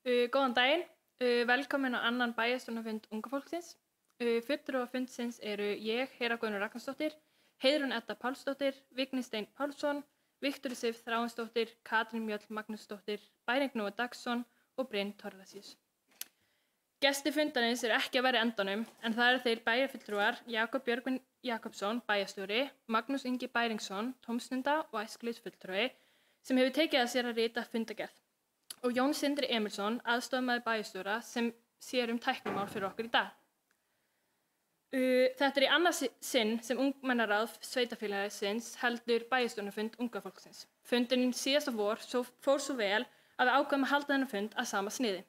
Góðan daginn, velkomin á annan bæjarstjórnarfund unga fólksins. Fulltrúar fundsins eru ég, Hera Guðrún Ragnarsdóttir, Heiðrún Edda Pálsdóttir, Vigni Steinn Pálsson, Viktoría Sif Þráinsdóttir, Katrín Mjöll Magnúsdóttir, Bæring Nói Dagsson og Brynn Thorlacius. Gestir fundarins eru ekki að vera í endanum, en það eru þeir bæjarfulltrúar Jakob Björgvin Jakobsson, bæjarstjóri, Magnús Ingi Bæringsson, tómstunda- og æskulýðsfulltrúi, sem hefur tekið að sér að rita fundargerð, og Jón Sindri Emilsson, aðstoðarmaður bæjarstjóra, sem sér tæknimál fyrir okkur í dag. Þetta er í annað sinn sem ungmennaráð sveitarfélagsins heldur bæjarstjórnarfund unga fólksins. Fundurinn síðasta vor fór svo vel að við ákveðum að halda þennan fund að sama sniði.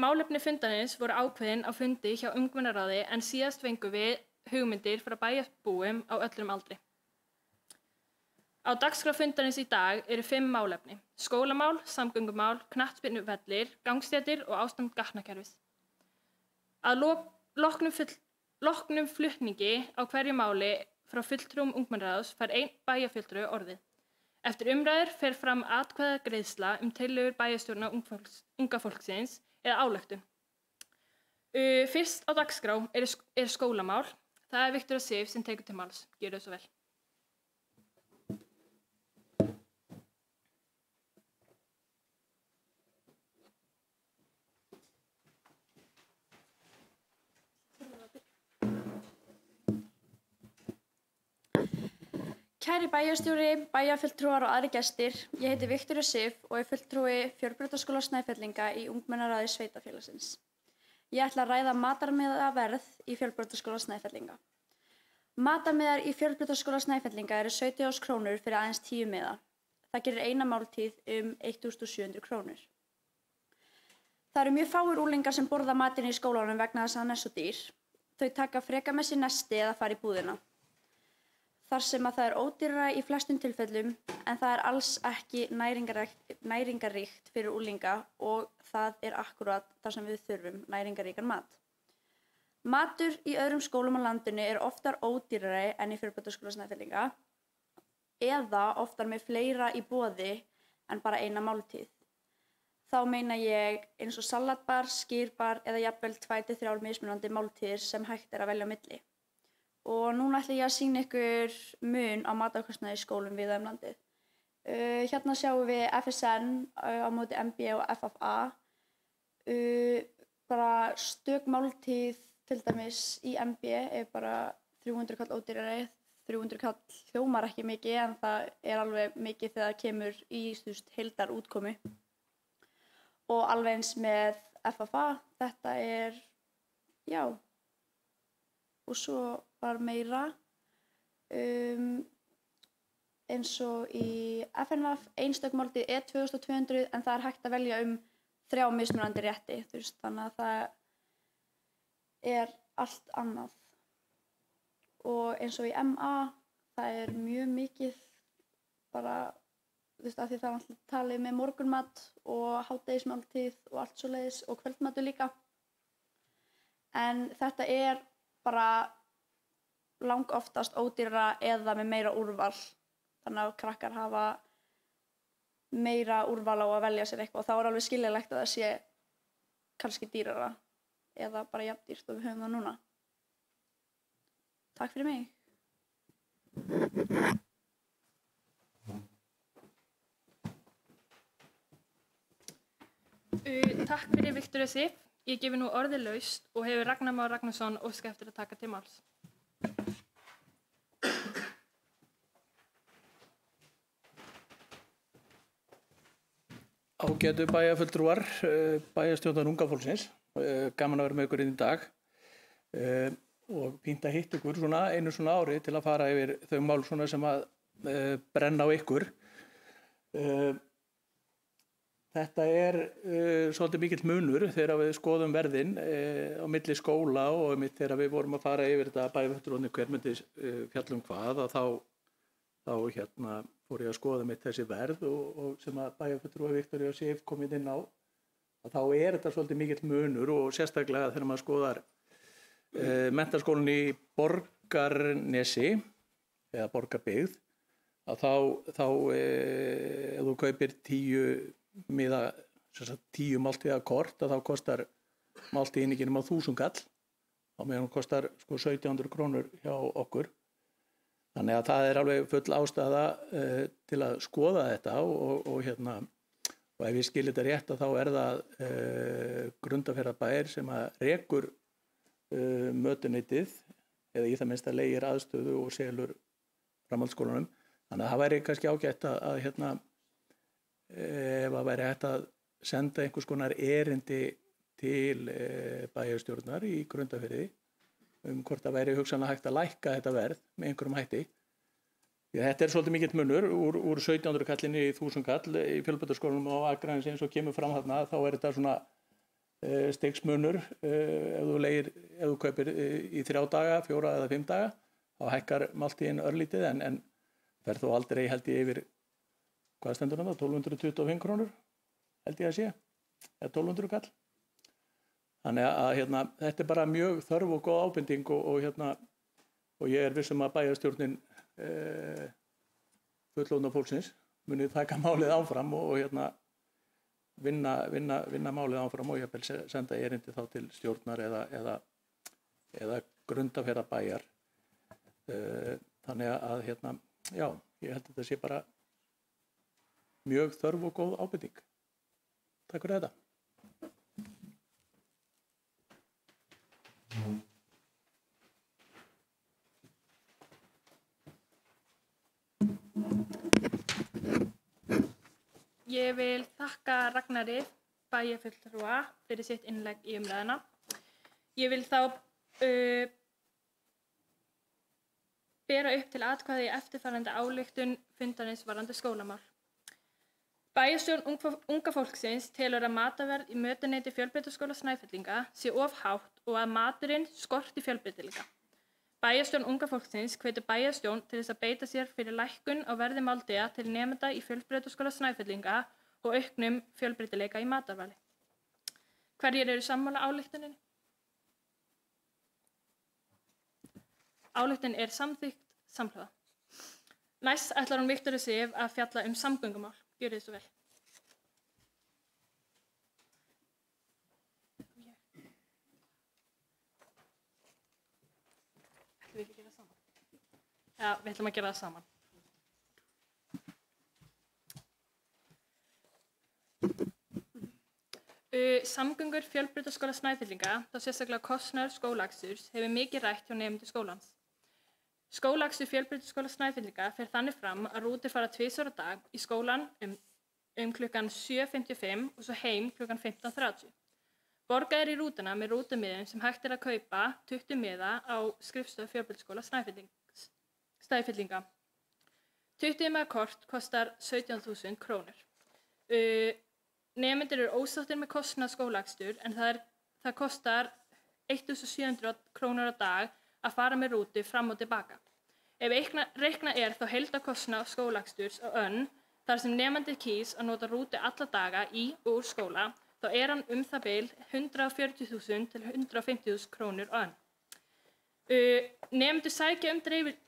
Málefni fundarins voru ákveðin á fundi hjá ungmennaráði en síðast fengum við hugmyndir frá bæjarbúum á öllum aldri. Á dagskrá fundarins í dag eru 5 málefni: skólamál, samgöngumál, knattspyrnuvellir, gangstéttir og ástand gatnakerfis. Að loknum flutningi á hverju máli frá fulltrúum ungmennaráðs fær einn bæjarfulltrúi orðið. Eftir umræður fer fram atkvæðagreiðsla tillögur bæjarstjórnar unga fólksins eða ályktun. Fyrst á dagskrá er skólamál. Það er Viktoría Sif sem tekur til máls. Gjörðu svo vel. Kæri bæjarstjóri, bæjarfulltrúar og aðrir gestir, ég heiti Viktoría Sif og er fulltrúi Fjölbrautaskóla Snæfellinga í ungmennaráði sveitarfélagsins. Ég ætla að ræða matarmiðaverð í Fjölbrautaskóla Snæfellinga. Matarmiðar í Fjölbrautaskóla Snæfellinga eru 17.000 krónur fyrir aðeins 10 miða. Það gerir eina máltíð 1.700 krónur. Það eru mjög fáir unglingar sem borða matinn í skólanum vegna þess að hann er svo dýr. Þau taka frekar með sér nesti eða fara í búðina. Þar sem að það er ódýrara í flestum tilfellum, en það er alls ekki næringarríkt fyrir unglinga og það er akkúrat þar sem við þurfum næringarríkan mat. Matur í öðrum skólum á landinu er oftar ódýrari en í Fjölbrautaskóla Snæfellinga eða oftar með fleira í boði en bara eina máltíð. Þá meina ég eins og salatbar, skýrbar eða jafnvel 2-3 mismunandi máltíðir sem hægt er að velja á milli. Og núna ætla ég að sýna ykkur mun á matarkostnaði í skólum víða um landið. Hérna sjáum við FSN á móti MB og FFA. Bara stök máltíð til dæmis í MB er bara 300 kall ódýrari. 300 kall hljómar ekki mikið en það er alveg mikið þegar það kemur í heildar útkomu. Og alveg eins með FFA, þetta er, já, og svo var meira eins og í FNVF einstök máltíð er 2200 en það er hægt að velja 3 mismunandi rétti, þannig að það er allt annað. Og eins og í MA það er mjög mikið bara af því það er alltaf talið með morgunmat og hádegismáltíð og allt svoleiðis og kvöldmatur líka. En þetta er bara langoftast ódýrara eða með meira úrval. Þannig að krakkar hafa meira úrval á að velja sér eitthvað og þá er alveg skiljulegt að það sé kannski dýrara eða bara jafn dýrt og við höfum það núna. Takk fyrir mig. Takk fyrir Viktoría Sif. Ég gefi nú orðið laust og hefur Ragnar Már Ragnarsson óskað eftir að taka til máls. Ágætu bæjarfulltrúar, bæjarstjórnar unga fólksins, gaman að vera með ykkur inn í dag og fínt að hitta ykkur einu svona ári til að fara yfir þau mál sem að brenna á ykkur. Þetta er svolítið mikill munur þegar við skoðum verðin á milli skóla og þegar við vorum að fara yfir þetta bæjarfulltrúarnir hver myndi fjalla hvað að þá fór ég að skoða þessi verð og sem að bæjarfulltrúi Viktoría Sif kom inn á að þá er þetta svolítið mikill munur og sérstaklega þegar maður skoðar menntaskólann í Borgarnesi eða Borgarbyggð að þá ef þú kaupir 10 miða 10 máltíða kort að þá kostar máltíðin ekki nema 1000 kall á meðan hún kostar sko 1700 krónur hjá okkur. Þannig að það alveg full ástæða til að skoða þetta og ef ég skil þetta rétt að þá það Grundarfjarðarbær sem að rekur mötuneytið eða í það minnsta leigir aðstöðu og selur framhaldsskólanum. Þannig að það væri kannski ágætt að ef það væri hægt að senda einhvers konar erindi til bæjarstjórnar í Grundarfirði hvort það væri hugsanlega hægt að lækka þetta verð með einhverjum hætti. Því þetta svolítið mikill munur úr 1700 kallinni í 1000 kall í fjölbrautaskólanum á Akranesi eins og kemur fram þarna, þá þetta svona stigsmunur ef þú kaupir í 3 daga, 4 eða 5 daga, þá hækkar máltíðin örlítið en fer þó aldrei held ég yfir, hvað stendur það, 1225 krónur held ég að sé, eða 1200 kall. Þannig að þetta bara mjög þörf og góð ábending og ég viss að bæjarstjórnin fullorðna fólksins munið taka málið áfram og vinna málið áfram og ég vil senda erindi þá til stjórnar eða Grundarfjarðarbæjar. Þannig að já, ég held að þetta sé bara mjög þörf og góð ábending. Takk fyrir þetta. Ég vil þakka Ragnari bæjarfulltrúa fyrir sitt innlegg í umræðuna. Ég vil þá bera upp til atkvæði eftirfarandi ályktun fundarins varðandi skólamál. Bæjarstjórn unga fólksins telur að matarverð í mötuneyti Fjölbrautaskóla Snæfellinga sé of hátt og að maturinn skorti fjölbreytileika. Bæjarstjórn unga fólksins hvetur bæjarstjórn til þess að beita sér fyrir lækkun á verði máltíða til nemenda í Fjölbrautaskóla Snæfellinga og auknum fjölbreytileika í matarvali. Hverjir eru sammála ályktuninni? Ályktunin er samþykkt samhljóða. Næst ætlar hún Viktoría Sif að fjalla samgöngumál. Gjörið þið svo vel. Ætlum við ekki að gera það saman? Já, við ætlum að gera það saman. Samgöngur Fjölbrautaskóla Snæfellinga, þá sérstaklega kostnaður skólaaksturs, hefur mikið rætt hjá nemendum skólans. Skólaakstur Fjölbrautaskóla Snæfellinga fer þannig fram að rútur fara 2 á dag í skólan klukkan 7:55 og svo heim klukkan 15:30. Borgað í rútuna með rútumiðum sem hægt að kaupa 20 miða á skrifstofu Fjölbrautaskóla Snæfellinga. 20 miða kort kostar 17.000 krónur. Nemendur eru ósáttir með kostnað skólaakstur en það kostar 1.700 krónur á dag að fara með rútu fram og tilbaka. Ef reiknað þá heildarkostnað skólaaksturs á önn þar sem nemandi kýs að nota rútu alla daga í og úr skóla, þá hann það bil 140.000 til 150.000 krónur á önn. Nemendur sækja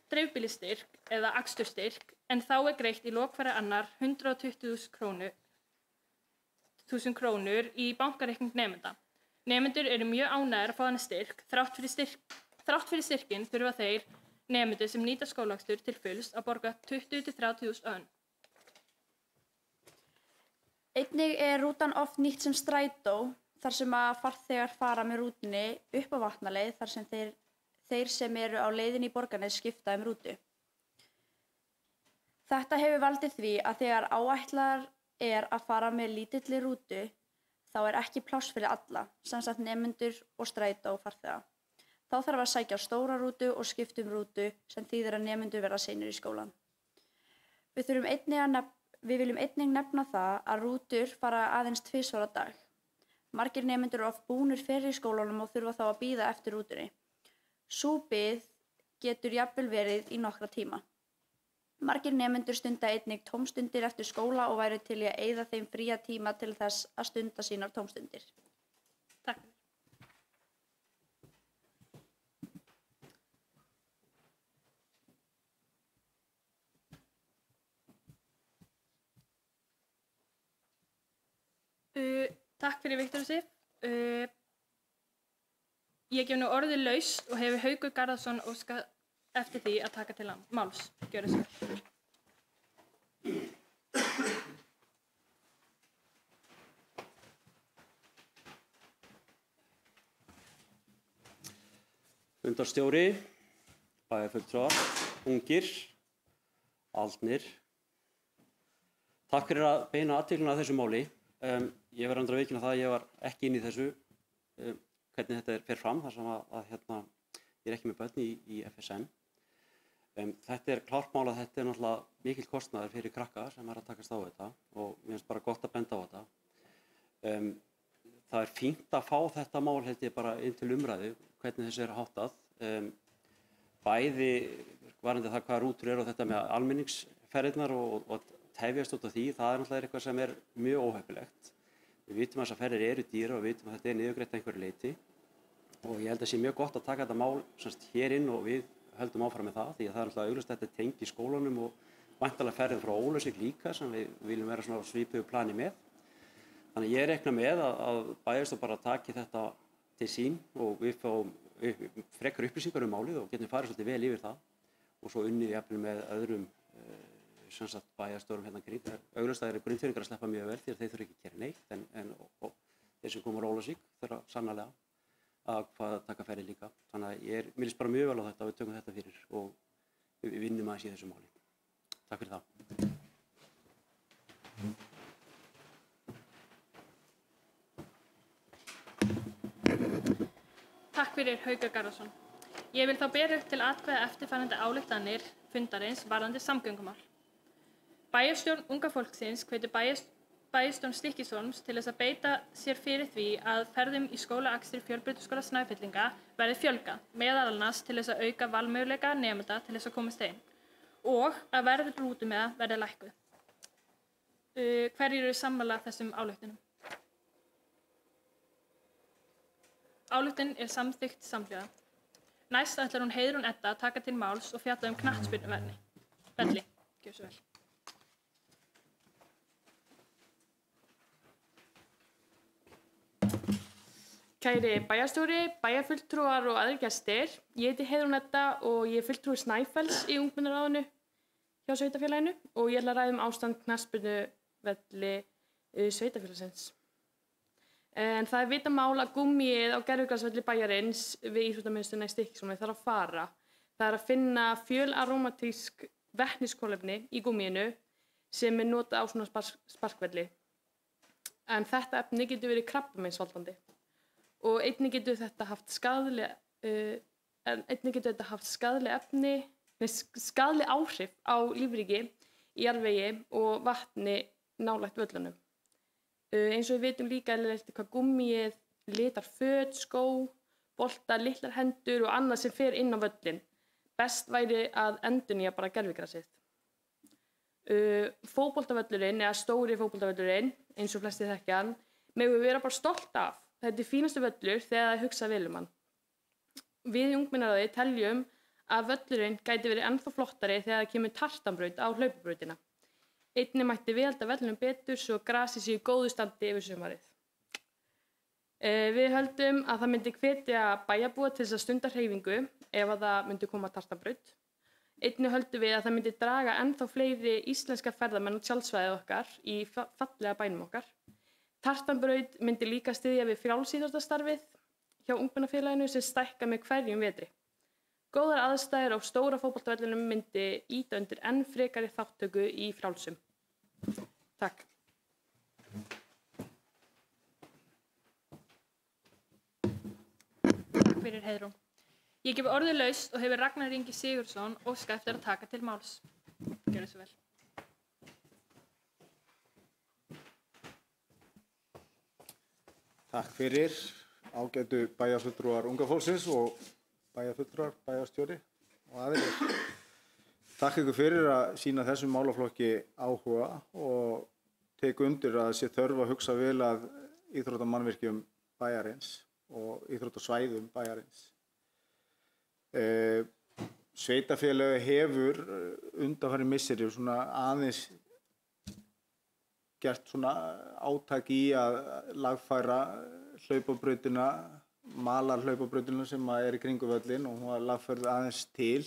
dreifbýlisstyrk eða aksturstyrk en þá greitt í lok hverrar annar 120.000 krónur í bankareikning nemenda. Nemendur eru mjög ánægðir að fá þennan styrk. Þrátt fyrir styrkinn þurfa þeir nemendur sem nýta skólaakstur til fulls að borga 20.000 til 30.000 önn. Einnig rútan oft nýtt sem strætó þar sem að farþegar fara með rútunni upp á Vatnaleið þar sem þeir sem eru á leiðinni í Borgarnes skipta rútu. Þetta hefur valdið því að þegar áætlað að fara með lítilli rútu þá ekki pláss fyrir alla, sem sagt nemendur og strætó farþega. Þá þarf að sækja á stóra rútu og skipta rútu sem þýðir að nemendur verða seinir í skólan. Við viljum einnig nefna það að rútur fara aðeins 2 á dag. Margir nemendur eru oft búnir fyrir í skólanum og þurfa þá að bíða eftir rútunni. Sú bið getur jafnvel verið í nokkra tíma. Margir nemendur stunda einnig tómstundir eftir skóla og væru til í að eyða þeim fría tíma til þess að stunda sínar tómstundir. Takk. Takk fyrir Viktor og Sif. Ég gef nú orðið laust og hefur Haukur Garðarsson óskað eftir því að taka til máls. Gjörðu svo vel. Fundarstjóri, bæjarfulltrúar, ungir, aldnir. Takk fyrir að beina athyglinni að þessu máli. Ég verð að viðurkenna það að ég var ekki inn í þessu, hvernig þetta fer fram, þar sem að ég er ekki með börn í FSN. Þetta klárt mál að þetta náttúrulega mikill kostnaður fyrir krakka sem að takast á þetta og mér finnst bara gott að benda á þetta. Það fínt að fá þetta mál held ég bara inn til umræðu, hvernig þessu háttað. Bæði varðandi það hvaða rútur og þetta með almenningsferðirnar og tefjast út af því, það náttúrulega eitthvað sem mjög óheppilegt. Við vitum að þessar ferðir eru dýrar og við vitum að þetta niðurgreitt að einhverju leyti og ég held að sé mjög gott að taka þetta mál hér inn og við höldum áfram með það því að það náttúrulega augljóst að þetta tengt í skólanum og væntanlega ferðir frá Ólafsvík líka sem við viljum vera svona svipuðu plani með. Þannig ég reikna með að bæjarstjórn bara taki þetta til sín og við fáum frekar upplýsingar málið og getum farið svolítið vel yfir það og svo unnið jafnvel með öðrum bæjarstjórum hérna kring. Augljóst að Grundfirðingar að sleppa mjög vel því að þeir þurfa ekki að gera neitt og þeir sem koma á Ólafsvík þurfa sannarlega að taka ferðir líka. Þannig að mér líst bara mjög vel á þetta og við tökum þetta fyrir og við vinnum aðeins í þessu máli. Takk fyrir það. Takk fyrir Haukur Garðarsson. Ég vil þá bera upp til atkvæða eftirfarandi ályktanir fundarins varðandi samgöngumál. Bæjarstjórn unga fólksins hvetur bæjarstjórn Stykkishólms til þess að beita sér fyrir því að ferðum í skólaakstri Fjölbrautaskóla Snæfellinga verði fjölgað, meðal annars til þess að auka valmöguleika nemenda til þess að komast heim og að verð rútumiða verði lækkuð. Hverjir eru sammála þessum ályktunum? Ályktunin er samþykkt samhljóða. Næst ætlar hún Heiðrún Edda að taka til máls og fjalla knattspyrnuvelli. Gjörðu svo vel. Kæri bæjarstjóri, bæjarfulltrúar og aðrir gestir. Ég heiti Heiðrún Edda og ég er fulltrúi Snæfells í ungmennaráðinu hjá sveitarfélaginu og ég ætla að ræða ástand knattspyrnuvelli sveitarfélagsins. En það vita mál að gúmmíið á gervigrasvelli bæjarins við íþróttamiðstöðina í Stykkishólmi þarf að fara. Það að finna fjölarómatísk vetniskolefni í gúmmíinu sem notað á svona sparkvelli. En þetta efni getur verið krabbameinsvaldandi. Og einnig getur þetta haft skaðleg áhrif á lífríki, jarðvegi og vatni nálægt völlunum. Eins og við vitum líka hvað gúmmíið litar föt, skó, bolta, litlar hendur og annað sem fer inn á völlin. Best væri að endurnýja bara gervigrasið. Fótboltavöllurinn eða stóri fótboltavöllurinn, eins og flestir þekkja hann, megum við vera bara stolt af. Þetta er fínastu völlur þegar það hugsa vel hann. Við í ungmennaráði teljum að völlurinn gæti verið ennþá flottari þegar það kemur tartanbraut á hlaupabrautina. Einnig mætti viðhalda völlunum betur svo grasið sé í góðu standi yfir sumarið. Við höldum að það myndi hvetja bæjarbúa til þess að stunda hreyfingu ef að það myndi koma tartanbraut. Einnig höldum við að það myndi draga ennþá fleiri íslenska ferðamenn á tjaldsvæðið okkar í fallega bænum okkar. Tartanbraut myndi líka styðja við frjálsíþróttastarfið hjá ungmennafélaginu sem stækka með hverjum vetri. Góðar aðstæður á stóra fótboltavöllunum myndi ýta undir enn frekari þátttöku í frjálsum. Takk. Takk fyrir Heiðrún. Ég gef orðið laust og hefur Ragnar Ingi Sigurðsson óskað eftir að taka til máls. Gjörðu svo vel. Takk fyrir ágætu bæjarfulltrúar unga fólksins og bæjarfulltrúar, bæjarstjóri og aðrir. Takk ykkur fyrir að sýna þessum málaflokki áhuga og tek undir að sé þörf að hugsa vel að íþróttamannvirkjum bæjarins og íþróttasvæðum bæjarins. Sveitarfélagið hefur undanfarin misseri svona aðeins gert svona átak í að lagfæra hlaupabrautina, malarhlaupabrautina sem er í kringum völlinn og hún var lagfærð aðeins til.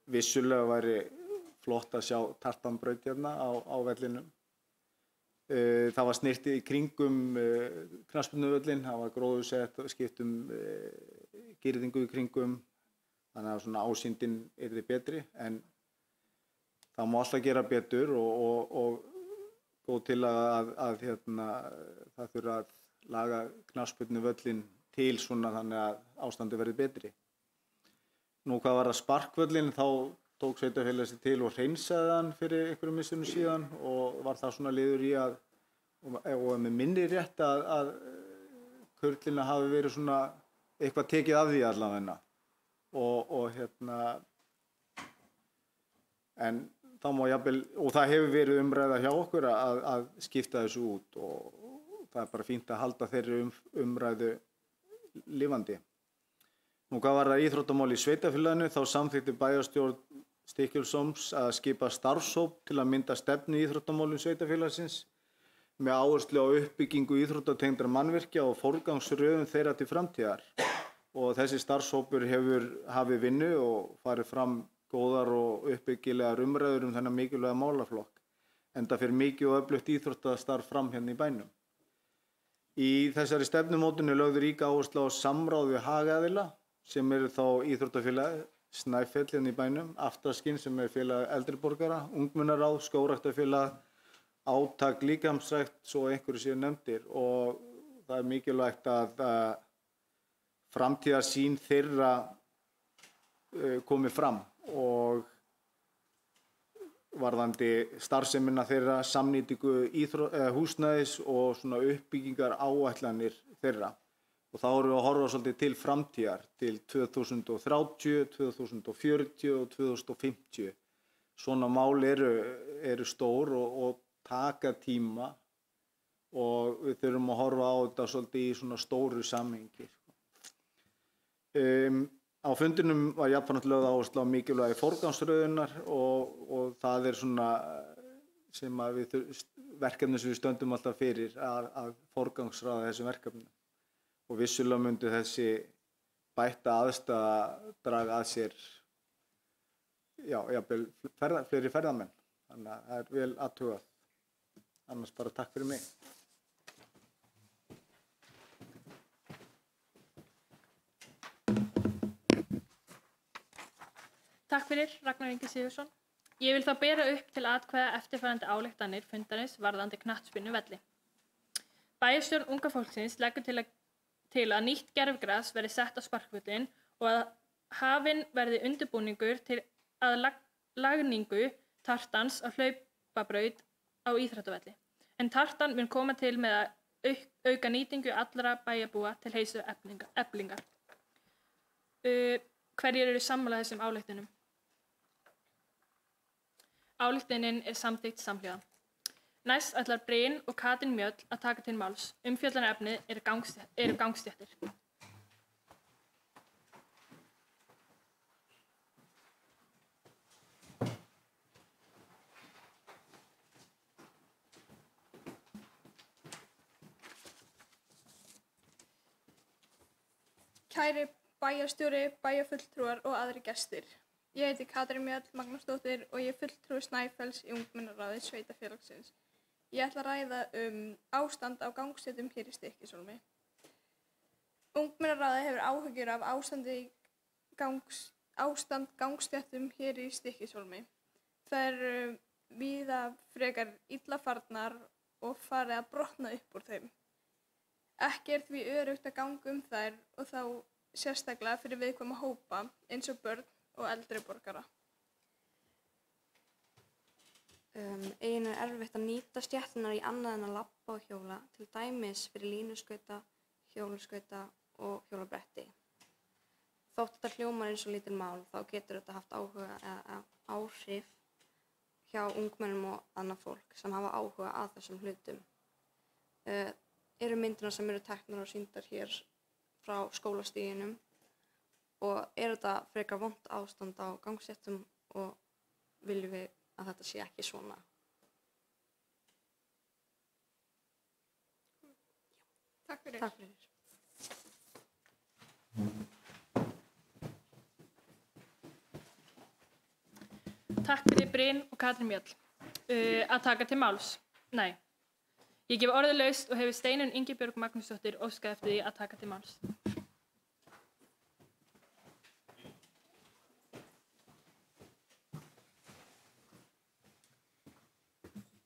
Vissulega væri flott að sjá tartanbraut hérna á vellinum. Það var snyrtið í kringum knattspyrnuvöllinn, það var gróðursett og skipt girðingu í kringum, þannig að svona ásýndin yrði betri, en það má alltaf gera betur og góð til að það þurfa að laga knattspyrnuvöllinn til svona þannig að ástandið verði betri. Nú hvað var það sparkvöllinn, þá tók sveitarfélagið sig til og hreinsaði hann fyrir einhverjum misserum síðan og var það svona liður í að, og með minni rétt að kurlina hafi verið svona eitthvað tekið af því allavega. En þá má jafnvel, og það hefur verið umræða hjá okkur að skipta þessu út og það er bara fínt að halda þeirri umræðu lifandi. Nú hvað var það íþróttamál í sveitarfélaginu, þá samþykkti bæjarstjórn Stykkishólms að skipa starfshóp til að mynda stefnu í íþróttamálum sveitarfélagsins með áherslu á uppbyggingu íþróttatengdra mannvirkja og forgangsröðun þeirra til framtíðar. Og þessi starfshópur hefur hafið vinnu og farið fram góðar og uppbyggilegar umræður þennan mikilvæga málaflokk, enda fyrir mikið og öflugt íþróttastarf fram hérna í bænum. Í þessari stefnumótun er lögð rík áhersla á samráð við hagaðila sem eru þá íþróttafélag Snæfell hérna í bænum, Aftaskinn sem er félag eldri borgara, ungmennaráð, skógræktarfélag, átak líkamsrækt, svo einhverju séu nefndir, og það er mikilvægt að framtíðarsýn þeirra komi fram og varðandi starfsemina þeirra, samnýtingu húsnæðis og svona uppbyggingar áætlanir þeirra. Og þá erum við að horfa svolítið til framtíðar, til 2030, 2040 og 2050. Svona mál eru stór og taka tíma og við þurfum að horfa á þetta svolítið í svona stóru samhengi. Á fundinum var jafnframt lögð áhersla á mikilvægi forgangsröðunar og það er svona sem að verkefni sem við stöndum alltaf fyrir að forgangsraða þessum verkefnum. Og vissulega myndi þessi bætta aðstaða draga að sér jafnvel fleiri ferðamenn. Þannig að það er vel athugað. Annars bara takk fyrir mig. Takk fyrir, Ragnar Ingi Sigurðsson. Ég vil þá bera upp til atkvæða eftirfarandi ályktanir fundarins varðandi knattspyrnuvelli. Bæjarstjórn unga fólksins leggur til að nýtt gervigras verði sett á sparkvöllinn og að hafinn verði undirbúningur til að lagningu tartans á hlaupabraut á íþróttavelli. En tartan mun koma til með að auka nýtingu allra bæjarbúa til heilsu eflingar. Hverjir eru sammála þessum ályktunum? Ályktunin er samþykkt samhljóða. Næst ætlar Bryn og Katrín Mjöll að taka til máls. Umfjöllunarefnið eru gangstéttir. Kæri bæjarstjóri, bæjarfulltrúar og aðrir gestir. Ég heiti Katrín Mjöll Magnúsdóttir og ég er fulltrúi Snæfells í ungmennaráði sveitarfélagsins. Ég ætla að ræða ástand á gangstéttum hér í Stykkishólmi. Ungmennaráði hefur áhyggjur af ástand gangstéttum hér í Stykkishólmi. Það eru víða frekar illa farnar og farið að brotna upp úr þeim. Ekki er því öruggt að ganga þær og þá sérstaklega fyrir viðkvæma hópa eins og börn og eldri borgara. Eigin er erfitt að nýta stéttirnar í annað en að labba og hjóla, til dæmis fyrir línuskauta, hjólaskauta og hjólabretti. Þótt þetta hljómar eins og lítil mál, þá getur þetta haft áhrif hjá ungmennum og annað fólk sem hafa áhuga að þessum hlutum. Eru myndirnar sem eru teknar og sýndar hér frá skólastíginum og þetta frekar vont ástand á gangstéttum og viljum við að þetta sé ekki svona. Takk fyrir. Takk fyrir. Takk fyrir Bryn og Katrín Mjöll. Að taka til máls. Nei. Ég gef orðið laust og hefur Steinunn Ingibjörg Magnúsdóttir óskað eftir því að taka til máls.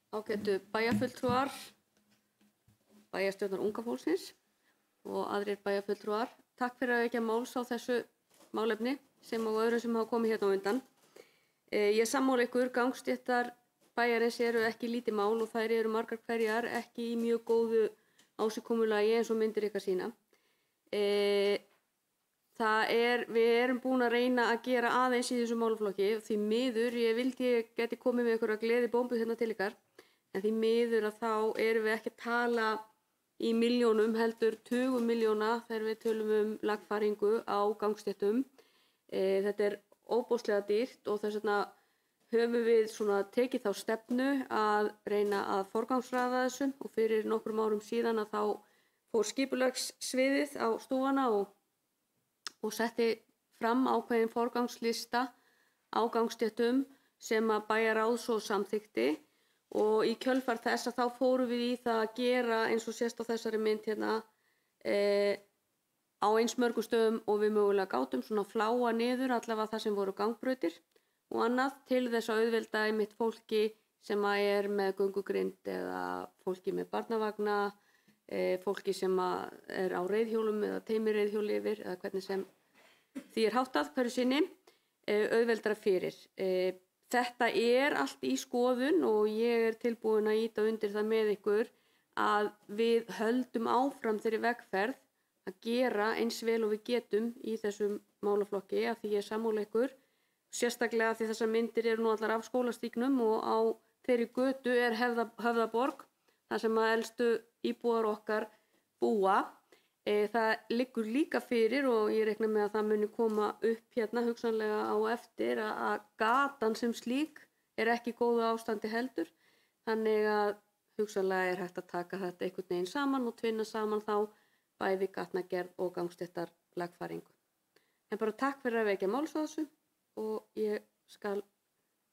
Ágætu bæjarfulltrúar, bæjarstjórnar unga fólksins og aðrir bæjarfulltrúar. Takk fyrir að vekja máls á þessu málefni sem og öðrum sem hafa komið hérna á undan. Ég er sammála ykkur, gangstéttar bæjarins eru ekki lítið mál og þær eru margar hverjar ekki í mjög góðu ásigkomulagi eins og myndir ykkar sína. Við erum búin að reyna að gera aðeins í þessu málaflokki og því miður, ég geti komið með ykkur að gleði bómbu hérna til ykkar, en því miður að þá erum við ekki að tala í milljónum heldur tugum milljóna þegar við tölum lagfæringu á gangstéttum. Þetta er óbóðslega dýrt og þess vegna höfum við tekið þá stefnu að reyna að forgangsraða þessu og fyrir nokkrum árum síðan að þá fór skipulagssviðið á stúfana og setti fram ákveðin forgangslista á gangstéttum sem að bæjarráð svo samþykkti og í kjölfar þess að þá fórum við í það að gera eins og sést á þessari mynd hérna á eins mörgum stöðum og við mögulega gátum fláa niður allavega það sem voru gangbrautir og annað til þess að auðvelda einmitt fólki sem er með göngugrind eða fólki með barnavagna, fólki sem er á reiðhjólum eða teymir reiðhjóli yfir eða hvernig sem því er háttað hverju sinni, auðveldara fyrir. Þetta er allt í skoðun og ég er tilbúin að ýta undir það með ykkur að við höldum áfram þeirri vegferð að gera eins vel og við getum í þessum málaflokki af því ég er sammála ykkur. Sérstaklega því þessar myndir eru nú allar af skólastíknum og á þeirri götu er Höfðaborg, þar sem að elstu íbúar okkar búa. Það liggur líka fyrir og ég reikna með að það muni koma upp hérna hugsanlega á eftir að gatan sem slík er ekki í góðu ástandi heldur. Þannig að hugsanlega er hægt að taka þetta einhvern veginn saman og tvinna saman þá bæði gatnagerð og gangstéttar lagfæringu. En bara takk fyrir að vekja máls á þessu og ég skal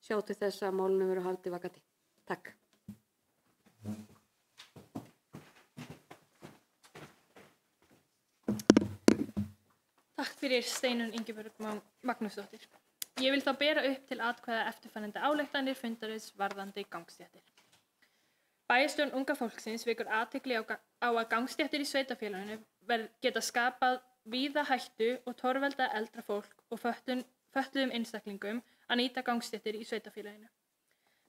sjá til þess að málunum verður haldið vakandi. Takk. Takk fyrir Steinunn Ingibjörg Magnúsdóttir. Ég vil þá bera upp til atkvæða eftirfarandi ályktanir fundarins varðandi gangstéttir. Bæjarstjórn unga fólksins vekur athygli á að gangstéttir í sveitarfélaginu geta skapað víða hættu og torvelda eldra fólk og fötluðum einstaklingum að nýta gangstéttir í sveitarfélaginu.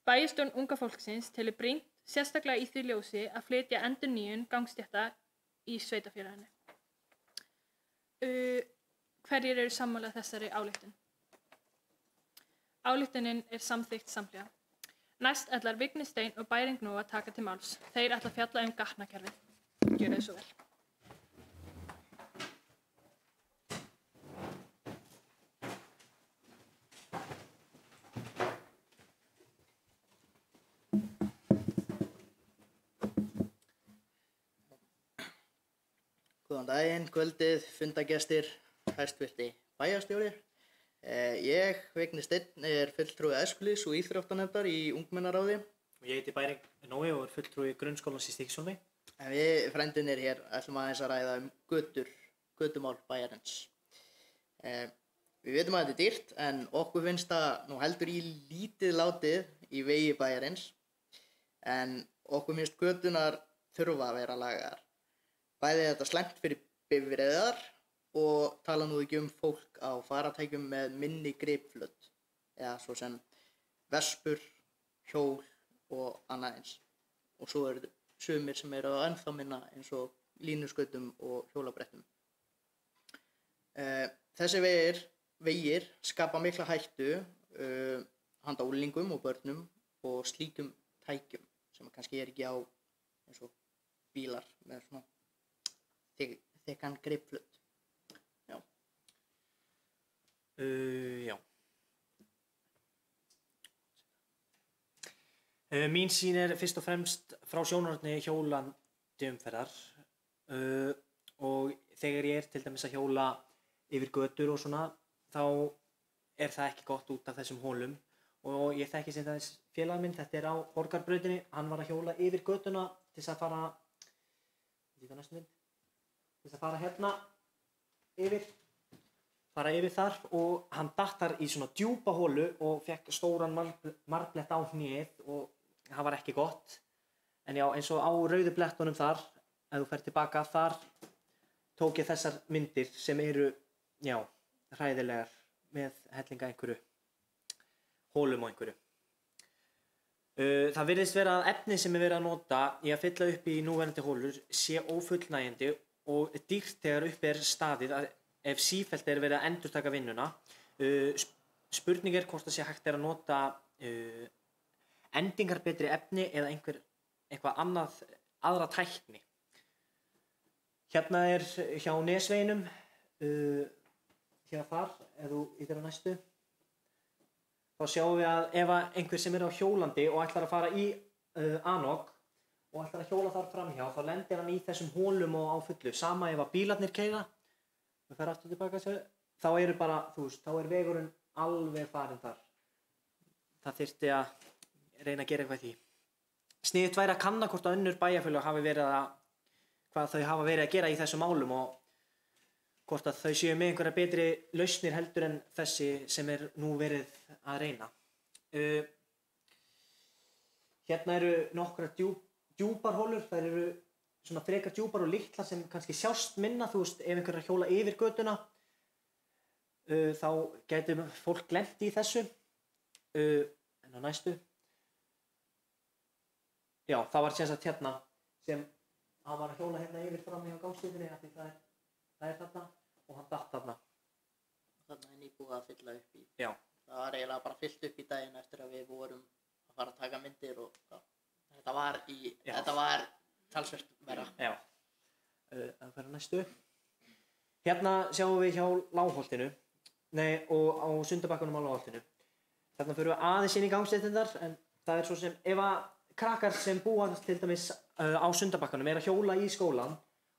Bæjarstjórn unga fólksins telur brýnt, sérstaklega í því ljósi að flytja endurnýjun gangstétta í sveitarfélaginu. Hverjir eru sammála þessari ályktun? Ályktunin er samþykkt samhliða. Næst ætlar Vigni Steinn og Bæring nú að taka til máls. Þeir ætla að fjalla gatnakerfið. Gjörið þið svo vel. Góðan daginn, kvöldið, fundagestir, hæstvirti bæjarstjóri. Ég, Vigni Steinn, er fulltrúi æskulýðs- og íþróttanefndar í ungmennaráði. Og ég heiti Bæring Nói og er fulltrúi grunnskólans í Stykkishólmi. En við frændurnir hér ætlum aðeins að ræða götumál bæjarins. Við vitum að þetta er dýrt en okkur finnst það nú heldur í lítið látið í vegi bæjarins. En okkur finnst götunar þurfa að vera lagaðar. Bæði þetta slæmt fyrir bifreiðar og tala nú ekki fólk á faratækjum með minni gripflöt eða svo sem vespur, hjól og annað eins. Og svo eru sumir sem eru ennþá minna eins og línuskautum og hjólabrettum. Þessi vegir skapa mikla hættu handa úlingum og börnum og slíkum tækjum sem kannski ekki á eins og bílar með svona þykkan gripflöt. Já. Mín sýn er fyrst og fremst frá sjónarhorni hjólandi umferðar. og þegar ég til dæmis að hjóla yfir götur og svona, þá það ekki gott út af þessum hólum og ég þekki sem þess félag minn, þetta á Borgarbrautinni, hann var að hjóla yfir götuna til þess að fara, til þess að fara hérna fara yfir þar og hann datt þar í svona djúpa hólu og fekk stóran marblett á hnéð og það var ekki gott. En já, eins og á rauðu blettunum þar, ef þú fer tilbaka, þar tók ég þessar myndir sem eru, já, hræðilegar með hellinga einhverju, hólum á einhverju. Það virðist vera að efni sem verið að nota í að fylla upp í núverandi hólur sé ófullnægjandi og dýrt þegar upp staðið að ef sífellt verið að endurtaka vinnuna. Spurning hvort það sé hægt að nota endingar betri efni eða eitthvað aðra tækni. Hérna hjá Nesveginum, hérna þar, ef þú ýtir á næstu, þá sjáum við að ef einhver sem á hjólandi og ætlar að fara í Anok og ætlar að hjóla þar framhjá, þá lendir hann í þessum hólum og á fullu. Sama ef að bílarnir keyra, við fer aftur tilbaka, þá bara, þá vegurinn alveg farinn þar. Það þyrfti að reyna að gera eitthvað í því. Sniðugt væri að kanna hvort önnur bæjarfélög hvað þau hafa verið að gera í þessum málum og hvort að þau séu með einhverja betri lausnir heldur en þessi sem nú verið að reyna. Hérna eru nokkrar djúpar hólur, þær eru svona frekar djúpar og litlar sem kannski sjást minna, ef einhver að hjóla yfir götuna, þá gæti fólk gleymt í þessu. En á næstu. Já, það var sem sagt hérna sem hann var að hjóla hérna yfir frammi á gangstéttinni af því það þarna og hann datt þarna. Þarna nýbúið að fylla upp í. Já. Það var eiginlega bara fyllt upp í daginn eftir að við vorum að fara að taka myndir og þetta var talsvert verra. Já. Það fer á næstu. Hérna sjáum við hjá Lágholtinu, og á Sundabakkanum á Lágholtinu. Þarna förum við aðeins inn í gangstéttinnar en það svo sem ef að krakkar sem búa til dæmis á Sundabakkanum að hjóla í skólan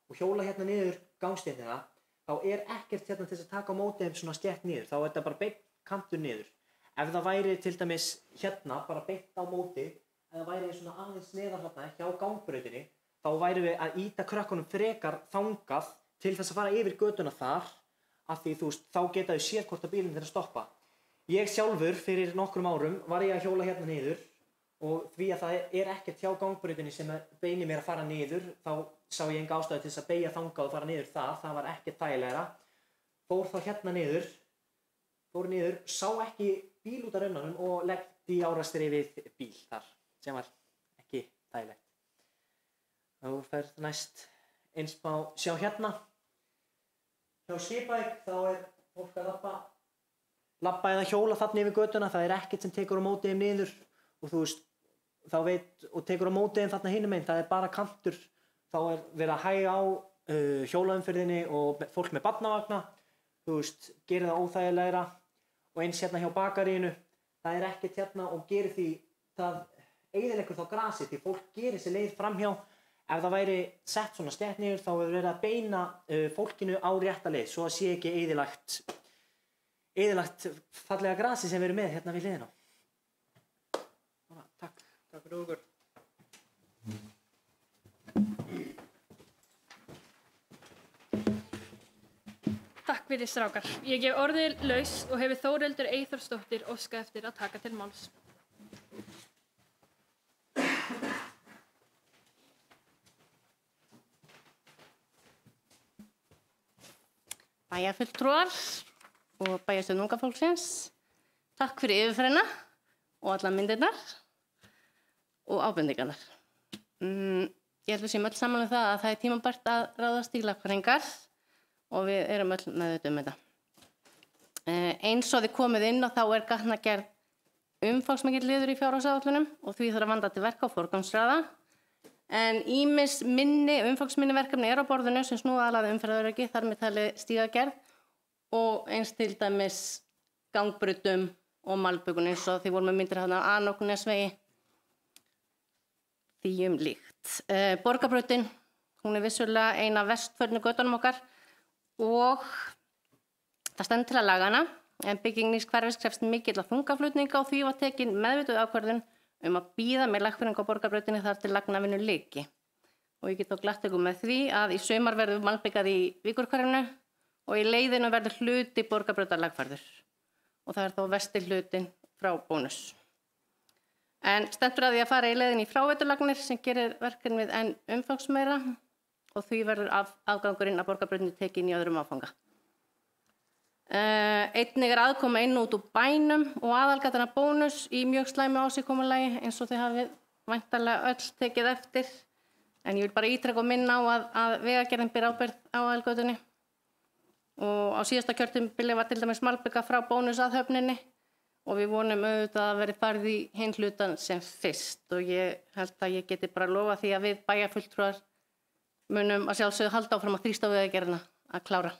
og hjóla hérna niður gangstéttina, þá ekkert hérna til að taka á móti þeim svona slétt niður, þá þetta bara beint kantur niður. Ef það væri til dæmis hérna bara beint á móti, ef það væri svona aðeins neðar hérna hjá gangbrautinni, þá væri við að ýta krökkunum frekar þangað til þess að fara yfir götuna þar, af því þá geta þau séð hvort að bílinn þeirra stoppa. Ég sjálfur fyrir nokkrum árum var ég að hjóla hérna niður og því að það ekkert hjá gangbrautinni sem beinir mér að fara niður, þá sá ég enga ástæðu til þess að beygja þangað og fara niður það var ekkert þægilegra. Fór þá hérna niður, sá ekki bíl út af raunanum og leggdi í árekstri við bíl þar, sem var ekki þægilegt. Þá fer næst eins má sjá hérna. Hjá Skipæk þá fólk að labba eða hjóla þarna yfir götuna, það ekkert sem tekur á móti þeim niður og þá og tekur á móti þeim þarna hinum megin, það bara kantur, þá verið að hæga á hjólaumferðinni og fólk með barnavagna, gerir það óþægilegra og eins hérna hjá bakaríinu, það ekkert hérna og gerir því, það eyðileggur þá grasið því fólk gerir sér leið framhjá. Ef það væri sett svona slétt niður þá verið að beina fólkinu á rétta leið svo að sé ekki eyðilagt fallega grasi sem við erum með hérna við hliðina. Takk. Takk fyrir okkur. Takk fyrir strákar. Ég gef orðið laus og hefur Þórhildur Eyþórsdóttir óskað eftir að taka til máls. Bæjarfulltrúar og bæjarstjórn unga fólksins, takk fyrir yfirferðina og allar myndirnar og ábendingarnar. Ég held við séum öll saman það að það tímabært að ráðast í lagfæringar og við erum öll meðvituð þetta. Eins og þið komið inn og þá gatnagerð umfangsmikill liður í fjárhagsáætlunum og því þarf að vanda til verka og forgangsraða. En ýmis umfangsminni verkefni á borðinu sem snúa að umferðaröryggi, þar með talið stígagerð og eins til dæmis gangbrautum og malbökun eins og því vorum við myndir hérna á Anok Nesvegi, því líkt. Borgarbrautin, Hún er vissulega eina vestförnu götunum okkar og það stendur til að laga hana, en bygging nýs hverfis krefst mikilla þungaflutninga og því var tekin meðvituð ákvörðun að bíða með lagfæringu á Borgarbrautinni þar til lagnavinnu lyki. Og ég get þá glatt ykkur með því að í sumar verður malbikað í Víkurhverfinu og í leiðinu verður hluti Borgarbrautar lagfærður. Og það þá vesti hlutin frá Bónus. En stendur að því að fara í leiðin í fráveiturlagnir sem gerir verkefnið enn umfangsmeira og því verður afgangurinn að Borgarbrautinni tekin í öðrum áfanga. Einnig er aðkoma inn og út úr bænum og aðalgatana Bónus í mjög slæmu ásigkomulagi eins og þið hafið væntanlega öll tekið eftir. En ég vil bara ítreka og minna á að Vegagerðin ber ábyrgð á aðalgötunni. Og á síðasta kjörtímabili var til dæmis malbika frá Bónus að höfninni og við vonum auðvitað að verði farið í hinn hlutan sem fyrst og ég held að ég geti bara lofa því að við bæjarfulltrúar munum að sjálfsögðu halda áfram að þrýsta á Vegagerðina að klára.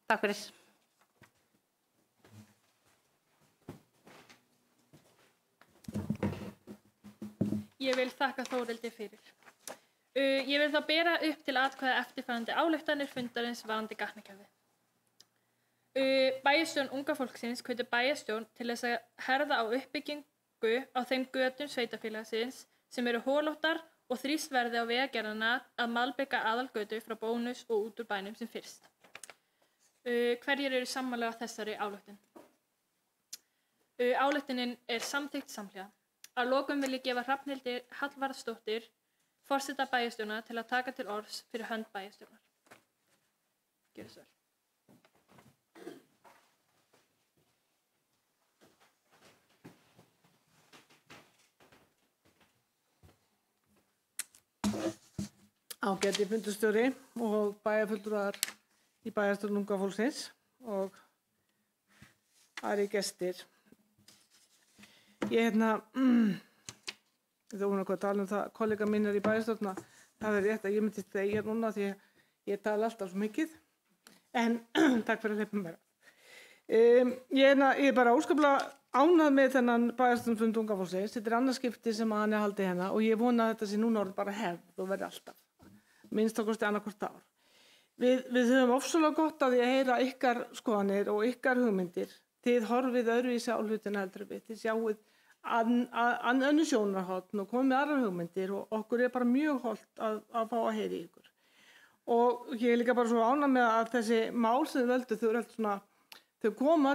Takk fyrir. Ég vil þakka Þórildi fyrir. Ég vil þá bera upp til atkvæða eftirfarandi ályktanir fundarins varðandi gatnakerfið. Bæjarstjórn unga fólksins hvetur bæjarstjórn til þess að herða á uppbyggingu á þeim götum sveitarfélagsins sem eru holóttar og þrýst verði á Vegagerðina að malbika aðalgötu frá Bónus og út úr bænum sem fyrst. Hverjir eru sammála þessari ályktun? Ályktunin er samþykkt samhliða. Að lokum vil ég gefa Hrafnhildi Hallvarðsdóttur forseta bæjarstjórnar til að taka til orðs fyrir hönd bæjarstjórnar. Gjörðu svo vel. Ágæti fundarstjóri og bæjarfulltrúar í bæjarstjórn unga fólksins og aðrir gestir. Ég þú að tala það, kollega mínir í bæjarstjórna, það er rétt að ég myndi þegja núna því að ég tala alltaf svo mikið, en takk fyrir að hleypa mér. Ég er bara óskaplega ánægð með þennan bæjarstjórnfund unga fólksins, þetta er annað skipti sem hann er haldið hérna og ég vona að þetta sé núna orðið bara hefð og verði alltaf, minnst okkursti annarkvort ár. Við höfum ofsalega gott að því að heyra ykkar skoðanir og ykkar hugmyndir, þið horfið öðruvísi á hlutina heldur við, þið sjáuð önnur sjónarhorn og komið með aðrar hugmyndir og okkur er bara mjög hollt að fá að heyra í ykkur. Og ég er líka bara svo ánægð með að þessi mál sem þið völdu, þau koma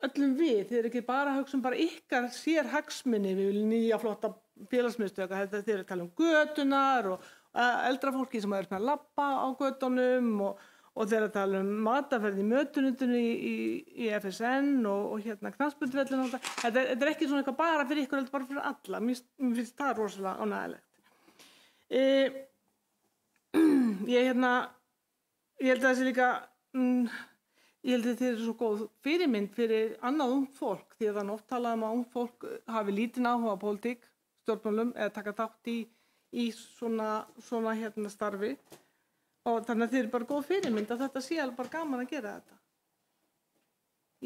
öllum við, þið eru ekki bara að hugsa bara ykkar sérhagsmuni, við viljum nýja flotta félagsmiðstöð, þið eru að tala götunar og eldra fólki sem er að labba á götunum og þeir að tala mataferð í mötunundunni í FSN og knattspyrnuvöllinn og þetta er ekki svona eitthvað bara fyrir ykkur, þetta er bara fyrir alla. Mér finnst það rosalega ánægjulegt. Ég held að þessi líka, ég held að þið eru svo góð fyrirmynd fyrir annað ungt fólk því að það er oft talað að ungt fólk hafi lítinn áhuga á pólitík, stjórnmálum eða taka þátt í svona starfi. Og þannig að þið eru bara góð fyrirmynd að þetta sé alveg bara gaman að gera þetta.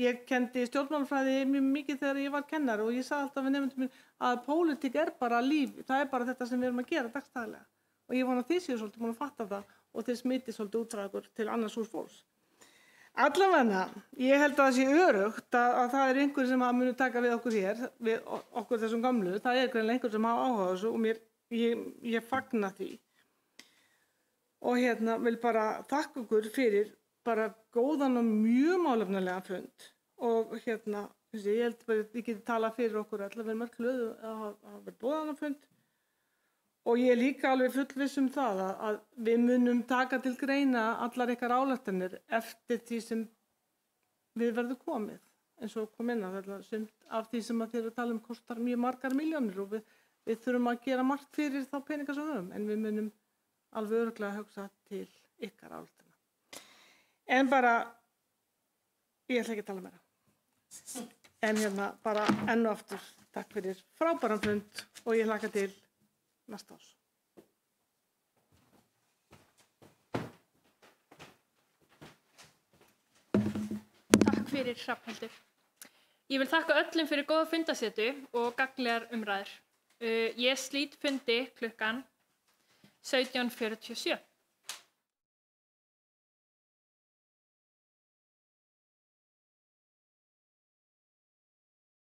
Ég kenndi stjórnmálafræði mjög mikið þegar ég var kennari og ég sagði alltaf við nemendum mínum að pólitík er bara líf, það er bara þetta sem við erum að gera dagstaglega. Og ég vona að þið séu svolítið búin að fatta það og þið smitið svolítið út frá ykkur til annars úr fólks. Allavega, ég held að það sé örugt að það er einhver sem muni taka við okkur hér, við okkur þessum gamlu, það er greinilega einhver sem hafa áhuga á þessu og ég fagna því. Og vil bara þakka ykkur fyrir bara góðan og mjög málefnalega fund og ég held bara að ég geti talað fyrir okkur allavega við erum öll glöð að hafa verið boðan fund og ég er líka alveg fullviss það að við munum taka til greina allar ykkar ályktanir eftir því sem við verðum komið eins og kom inn að sumt af því sem þið eru að tala kostar mjög margar milljónir og við þurfum að gera margt fyrir þá peninga sem við höfum en við munum alveg örugglega að hugsa til ykkar ályktana. En bara, ég ætla ekki að tala meira. En bara enn og aftur, takk fyrir frábæran fund og ég hlakka til næsta árs. Takk fyrir Hrafnhildur. Ég vil þakka öllum fyrir góða fundasetu og gagnlegar umræður. Ég slít fundi klukkan 1747.